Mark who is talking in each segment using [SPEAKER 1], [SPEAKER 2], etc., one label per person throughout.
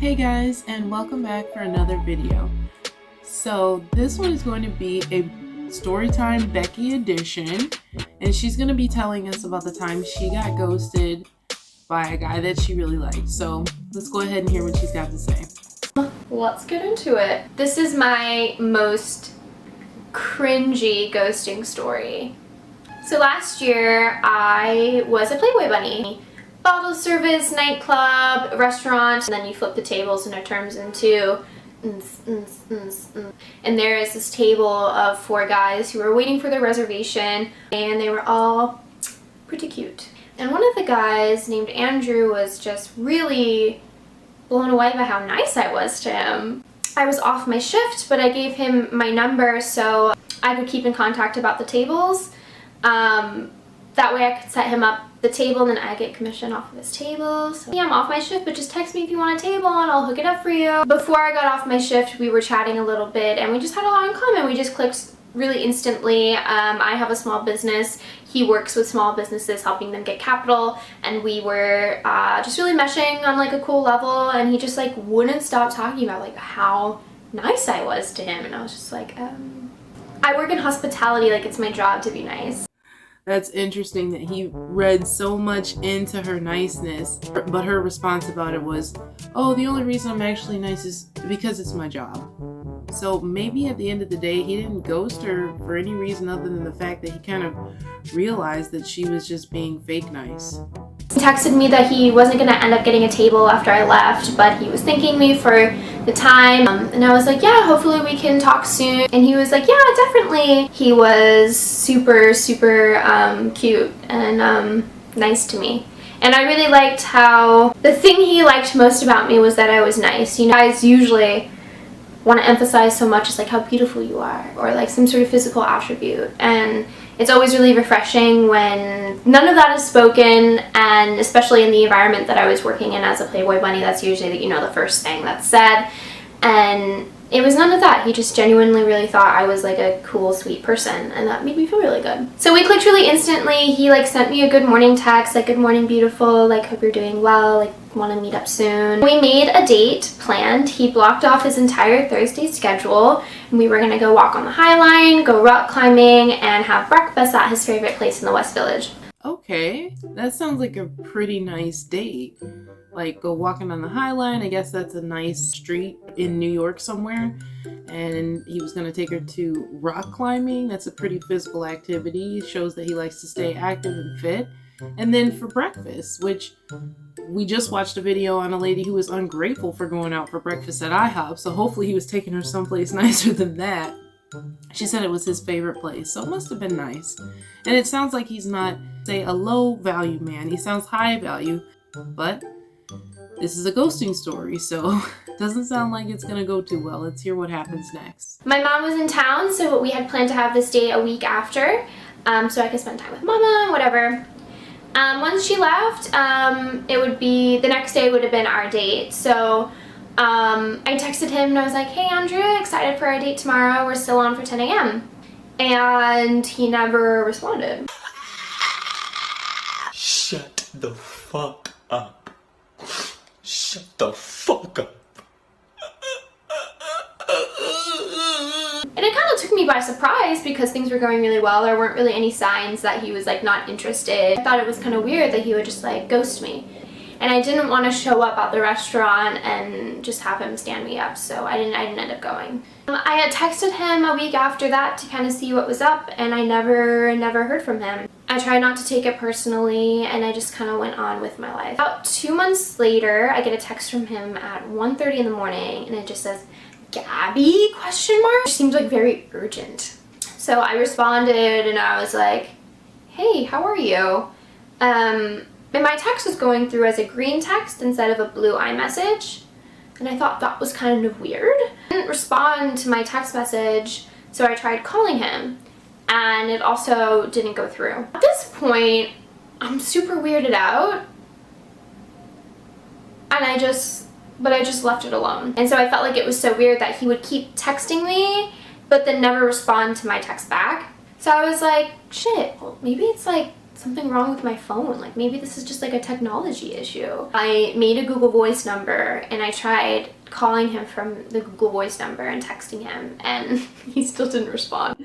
[SPEAKER 1] Hey guys, and welcome back for another video. So this one is going to be a Storytime Becky edition, and she's going to be telling us about the time she got ghosted by a guy that she really liked. So let's go ahead and hear what she's got to say.
[SPEAKER 2] Let's get into it. This is my most cringy ghosting story. So last year I was a Playboy bunny. Bottle service, nightclub, restaurant, and then you flip the tables and it turns into and there is this table of 4 guys who were waiting for their reservation, and they were all pretty cute. And one of the guys named Andrew was just really blown away by how nice I was to him. I was off my shift, but I gave him my number so I could keep in contact about the tables. That way I could set him up the table and then I get commission off of his table. So yeah, I'm off my shift, but just text me if you want a table and I'll hook it up for you. Before I got off my shift, we were chatting a little bit and we just had a lot in common. We just clicked really instantly. I have a small business. He works with small businesses, helping them get capital, and we were just really meshing on like a cool level, and he just like wouldn't stop talking about like how nice I was to him, and I was just like, I work in hospitality, like it's my job to be nice.
[SPEAKER 1] That's interesting that he read so much into her niceness, but her response about it was, oh, the only reason I'm actually nice is because it's my job. So maybe at the end of the day, he didn't ghost her for any reason other than the fact that he kind of realized that she was just being fake nice.
[SPEAKER 2] He texted me that he wasn't going to end up getting a table after I left, but he was thanking me for the time. And I was like, yeah, hopefully we can talk soon. And he was like, yeah, definitely. He was super, super cute and nice to me. And I really liked how the thing he liked most about me was that I was nice. You know, guys usually want to emphasize so much as like how beautiful you are or like some sort of physical attribute, and it's always really refreshing when none of that is spoken, and especially in the environment that I was working in as a Playboy bunny, that's usually, you know, the first thing that's said, and it was none of that. He just genuinely really thought I was like a cool, sweet person, and that made me feel really good. So we clicked really instantly. He like sent me a good morning text, like good morning beautiful, like hope you're doing well, like want to meet up soon. We made a date planned. He blocked off his entire Thursday schedule, and we were gonna go walk on the High Line, go rock climbing, and have breakfast at his favorite place in the West Village.
[SPEAKER 1] Okay, that sounds like a pretty nice date. Like go walking on the High Line, I guess that's a nice street in New York somewhere. And he was gonna take her to rock climbing. That's a pretty physical activity. It shows that he likes to stay active and fit. And then for breakfast, which we just watched a video on a lady who was ungrateful for going out for breakfast at IHOP, so hopefully he was taking her someplace nicer than that. She said it was his favorite place, so it must have been nice. And it sounds like he's not, say, a low value man. He sounds high value, but this is a ghosting story, so it doesn't sound like it's gonna go too well. Let's hear what happens next.
[SPEAKER 2] My mom was in town, so we had planned to have this date a week after, so I could spend time with mama, whatever. Once she left, it would be, the next day would have been our date. So I texted him and I was like, hey Andrew, excited for our date tomorrow. We're still on for 10 a.m. And he never responded.
[SPEAKER 3] Shut the fuck up. Shut the fuck up.
[SPEAKER 2] And it kind of took me by surprise because things were going really well. There weren't really any signs that he was like not interested. I thought it was kind of weird that he would just like ghost me. And I didn't want to show up at the restaurant and just have him stand me up, so I didn't end up going. I had texted him a week after that to kind of see what was up, and I never heard from him. I tried not to take it personally, and I just kind of went on with my life. About 2 months later, I get a text from him at 1:30 in the morning, and it just says, Gabby, question mark? It seemed like very urgent. So I responded and I was like, hey, how are you? And my text was going through as a green text instead of a blue iMessage. And I thought that was kind of weird. He didn't respond to my text message, so I tried calling him and it also didn't go through. At this point, I'm super weirded out, and I just left it alone. And so I felt like it was so weird that he would keep texting me but then never respond to my text back. So I was like, shit, well, maybe it's like something wrong with my phone. Like maybe this is just like a technology issue. I made a Google Voice number and I tried calling him from the Google Voice number and texting him, and he still didn't respond.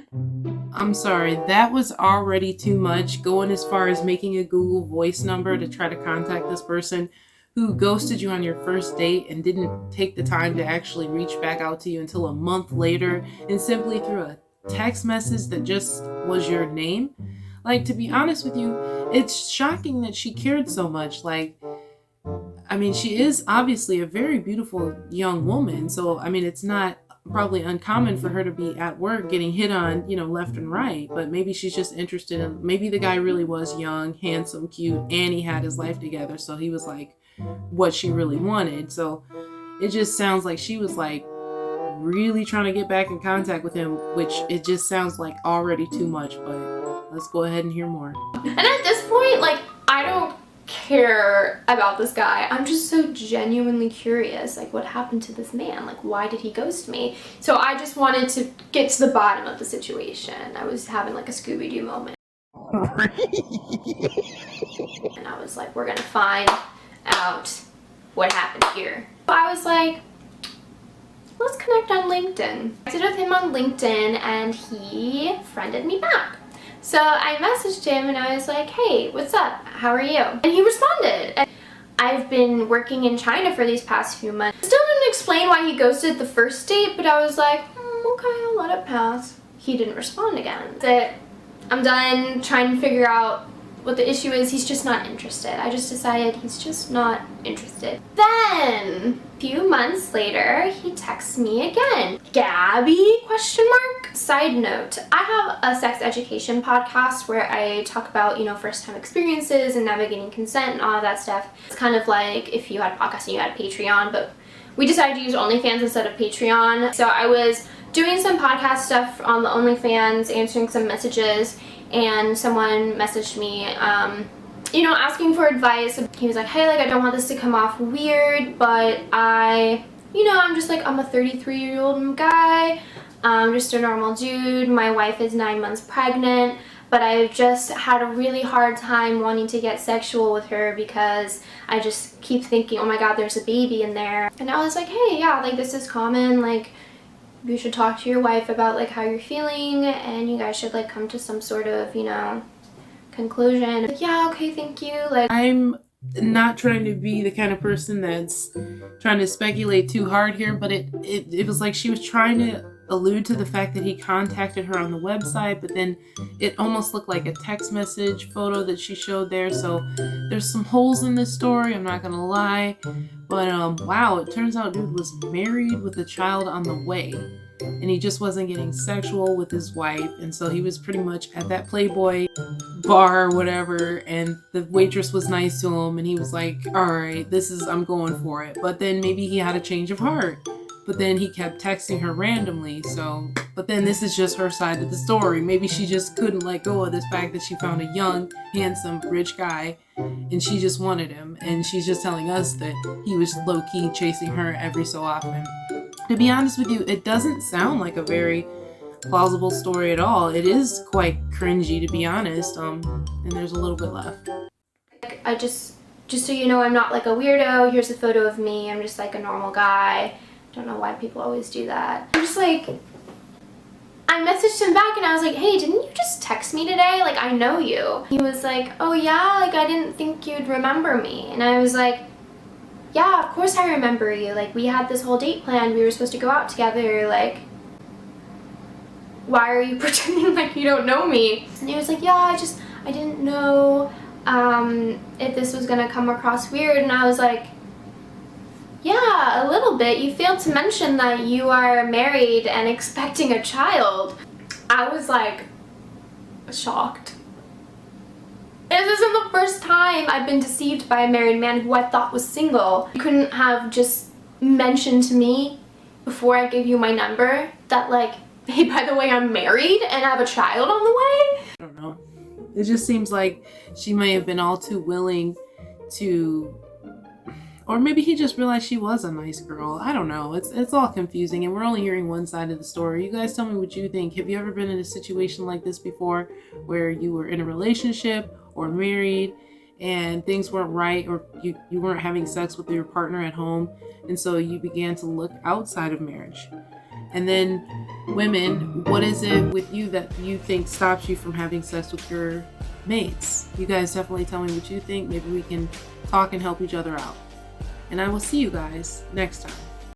[SPEAKER 1] I'm sorry, that was already too much, going as far as making a Google Voice number to try to contact this person who ghosted you on your first date and didn't take the time to actually reach back out to you until a month later, and simply through a text message that just was your name. Like, to be honest with you, it's shocking that she cared so much. Like, I mean, she is obviously a very beautiful young woman, so I mean, it's not probably uncommon for her to be at work getting hit on, left and right, but maybe she's just interested in, maybe the guy really was young, handsome, cute, and he had his life together, so he was like what she really wanted. So it just sounds like she was like really trying to get back in contact with him, which it just sounds like already too much, but let's go ahead and hear more.
[SPEAKER 2] And at this point, like, I don't care about this guy. I'm just so genuinely curious, like, what happened to this man? Like, why did he ghost me? So I just wanted to get to the bottom of the situation. I was having like a Scooby-Doo moment. And I was like, we're gonna find out what happened here. So I was like, let's connect on LinkedIn. I did with him on LinkedIn and he friended me back. So I messaged him and I was like, hey, what's up? How are you? And he responded. And I've been working in China for these past few months. Still didn't explain why he ghosted the first date, but I was like, okay, I'll let it pass. He didn't respond again. That I'm done trying to figure out what the issue is. He's just not interested. I just decided he's just not interested. Then, a few months later, he texts me again. Gabby, question mark? Side note, I have a sex education podcast where I talk about, first-time experiences and navigating consent and all of that stuff. It's kind of like if you had a podcast and you had a Patreon, but we decided to use OnlyFans instead of Patreon. So I was doing some podcast stuff on the OnlyFans, answering some messages, and someone messaged me, asking for advice. He was like, hey, like, I don't want this to come off weird, but I'm a 33-year-old guy. I'm just a normal dude. My wife is 9 months pregnant, but I've just had a really hard time wanting to get sexual with her because I just keep thinking, oh my God, there's a baby in there. And I was like, hey, yeah, like, this is common, like, you should talk to your wife about like how you're feeling and you guys should like come to some sort of, conclusion. Like, yeah, okay, thank you. Like,
[SPEAKER 1] I'm not trying to be the kind of person that's trying to speculate too hard here, but it was like she was trying to allude to the fact that he contacted her on the website, but then it almost looked like a text message photo that she showed there. So there's some holes in this story, I'm not gonna lie, but wow, it turns out dude was married with a child on the way, and he just wasn't getting sexual with his wife, and so he was pretty much at that Playboy bar or whatever, and the waitress was nice to him and he was like, all right, I'm going for it. But then maybe he had a change of heart, but then he kept texting her randomly. So, but then this is just her side of the story. Maybe she just couldn't let go of this fact that she found a young, handsome, rich guy and she just wanted him, and she's just telling us that he was low-key chasing her every so often. To be honest with you, it doesn't sound like a very plausible story at all. It is quite cringy, to be honest, and there's a little bit left.
[SPEAKER 2] I just so you know, I'm not like a weirdo. Here's a photo of me. I'm just like a normal guy. Don't know why people always do that. I'm just like, I messaged him back and I was like, hey, didn't you just text me today? Like, I know you. He was like, oh yeah, like, I didn't think you'd remember me. And I was like, yeah, of course I remember you. Like, we had this whole date planned. We were supposed to go out together. Like, why are you pretending like you don't know me? And he was like, yeah, I didn't know if this was gonna come across weird. And I was like, yeah, a little bit. You failed to mention that you are married and expecting a child. I was like shocked. This isn't the first time I've been deceived by a married man who I thought was single. You couldn't have just mentioned to me before I gave you my number that, like, hey, by the way, I'm married and I have a child on the way?
[SPEAKER 1] I don't know. It just seems like she may have been all too willing to, or maybe he just realized she was a nice girl. I don't know. It's all confusing, and we're only hearing one side of the story. You guys tell me what you think. Have you ever been in a situation like this before where you were in a relationship or married and things weren't right, or you weren't having sex with your partner at home, and so you began to look outside of marriage. And then women, what is it with you that you think stops you from having sex with your mates? You guys definitely tell me what you think. Maybe we can talk and help each other out. And I will see you guys next time.